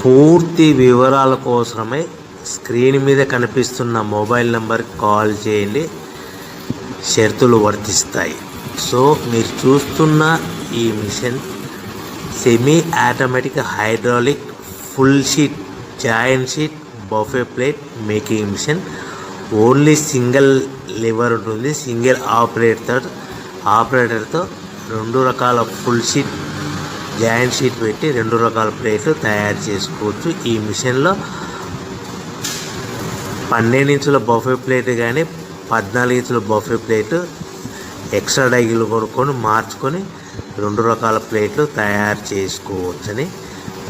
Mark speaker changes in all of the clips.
Speaker 1: పూర్తి వివరాల కోసమై స్క్రీన్ మీద కనిపిస్తున్న మొబైల్ నెంబర్కి కాల్ చేయండి, షరతులు వర్తిస్తాయి. సో మీరు చూస్తున్న ఈ machine semi automatic hydraulic full sheet joint sheet buffet plate making machine. Only single lever ఉంటుంది. సింగిల్ ఆపరేటర్తో 2 రకాల ఫుల్ షీట్ జాయింట్ షీట్ పెట్టి 2 రకాల ప్లేట్లు తయారు చేసుకోవచ్చు. ఈ మిషన్లో 12 ఇంచుల బఫే ప్లేట్ కానీ 14 ఇంచుల బఫే ప్లేట్ ఎక్స్ట్రా డైలు కొనుక్కొని మార్చుకొని 2 రకాల ప్లేట్లు తయారు చేసుకోవచ్చని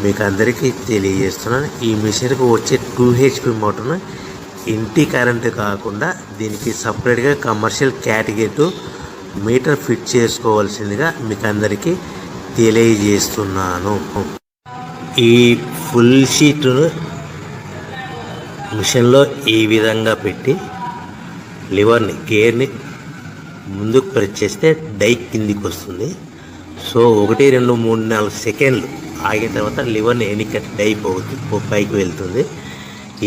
Speaker 1: మీకు అందరికీ తెలియజేస్తున్నాను. ఈ మిషన్కి వచ్చే 2 HP మోటార్ను ఇంటి కరెంటు కాకుండా దీనికి సపరేట్గా కమర్షియల్ కేటగిరీ 2 మీటర్ ఫిట్ చేసుకోవాల్సిందిగా మీకు అందరికీ తెలియజేస్తున్నాను. ఈ ఫుల్ షీట్ను మిషన్లో ఈ విధంగా పెట్టి గేర్ని ముందుకు ప్రెస్ చేస్తే డై కిందికి వస్తుంది. సో 1 2 3 4 సెకండ్లు ఆగిన తర్వాత లివర్ని ఎన్నికట్టి డై పైకి వెళ్తుంది.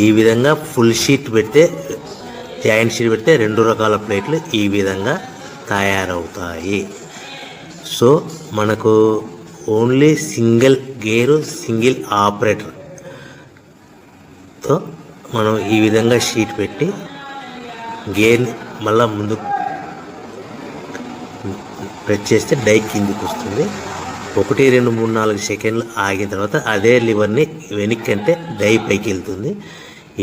Speaker 1: ఈ విధంగా ఫుల్ షీట్ పెడితే జాయింట్ షీట్ పెడితే 2 రకాల ప్లేట్లు ఈ విధంగా తయారవుతాయి. సో మనకు ఓన్లీ సింగిల్ గేరు సింగిల్ ఆపరేటర్తో మనం ఈ విధంగా షీట్ పెట్టి గేర్ని మళ్ళీ ముందుకు ప్రెస్ చేస్తే డై కిందికి వస్తుంది. 1 2 3 4 సెకండ్లు ఆగిన తర్వాత అదే లివర్ని వెనక్కి అంటే డై పైకి వెళ్తుంది.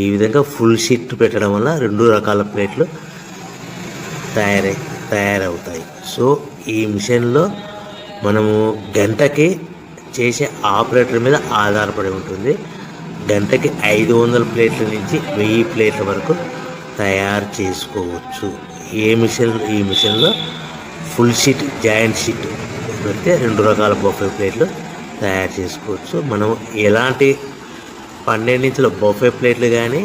Speaker 1: ఈ విధంగా ఫుల్ షీట్ పెట్టడం వల్ల 2 రకాల ప్లేట్లు తయారవుతాయి. సో ఈ మిషన్లో మనము గంటకి చేసే ఆపరేటర్ మీద ఆధారపడి ఉంటుంది. గంటకి 500 ప్లేట్ల నుంచి 1000 ప్లేట్ల వరకు తయారు చేసుకోవచ్చు. ఈ మిషన్లో ఫుల్ షీట్ జాయింట్ షీట్ పెడితే 2 రకాల బఫే ప్లేట్లు తయారు చేసుకోవచ్చు. మనం ఎలాంటి 12 ఇంచుల బఫే ప్లేట్లు కానీ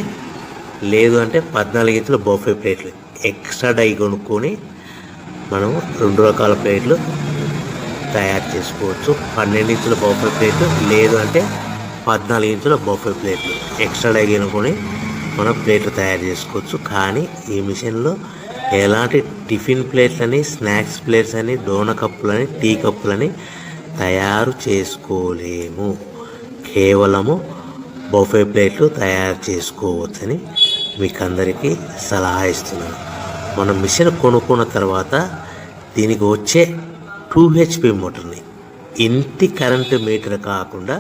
Speaker 1: లేదు అంటే 14 ఇంచుల బఫే ప్లేట్లు ఎక్స్ట్రా డై కొనుక్కొని మనం 2 రకాల ప్లేట్లు తయారు చేసుకోవచ్చు. 12 ఇంచుల బఫే ప్లేట్లు లేదు అంటే 14 ఇంచుల బఫే ప్లేట్లు ఎక్స్ట్రా డై కొనుక్కొని మనం ప్లేట్లు తయారు చేసుకోవచ్చు. కానీ ఈ మిషన్లో ఎలాంటి టిఫిన్ ప్లేట్లని, స్నాక్స్ ప్లేట్స్ అని, డోనా కప్పులని, టీ కప్పులని తయారు చేసుకోలేము. కేవలము బఫే ప్లేట్లు తయారు చేసుకోవచ్చని మీకు అందరికీ సలహా ఇస్తున్నాను. మనం మిషన్ కొనుక్కున్న తర్వాత దీనికి వచ్చే 2 HP మోటార్ని ఇంటి కరెంటు మీటర్ కాకుండా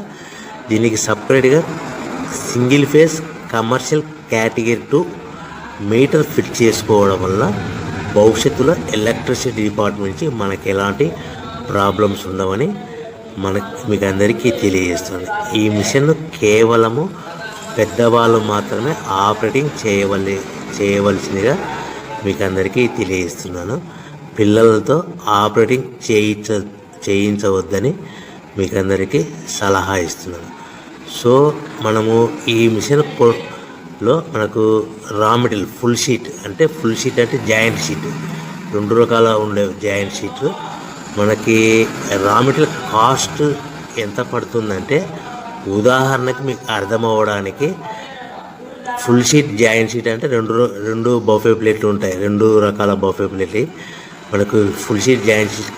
Speaker 1: దీనికి సపరేట్గా single phase commercial category 2 metre fit చేసుకోవడం వల్ల భవిష్యత్తులో ఎలక్ట్రిసిటీ డిపార్ట్మెంట్ నుంచి మనకి ఎలాంటి ప్రాబ్లమ్స్ ఉండవని మీకు అందరికీ తెలియజేస్తుంది. ఈ మిషన్ కేవలము పెద్దవాళ్ళు మాత్రమే ఆపరేటింగ్ చేయవలసిందిగా మీకు అందరికీ తెలియజేస్తున్నాను. పిల్లలతో ఆపరేటింగ్ చేయించవద్దని మీకు అందరికీ సలహా ఇస్తున్నాను. సో మనము ఈ మిషన్లో మనకు రా మెటీరియల్ ఫుల్ షీట్ అంటే జాయింట్ షీట్ 2 రకాల ఉండే జాయింట్ షీట్ మనకి రా మెటీరియల్ కాస్ట్ ఎంత పడుతుందంటే ఉదాహరణకి మీకు అర్థం అవ్వడానికి ఫుల్ షీట్ జాయింట్ షీట్ అంటే 2 బఫే ప్లేట్లు ఉంటాయి. 2 రకాల బఫే ప్లేట్లు మనకు ఫుల్ షీట్ జాయింట్ షీట్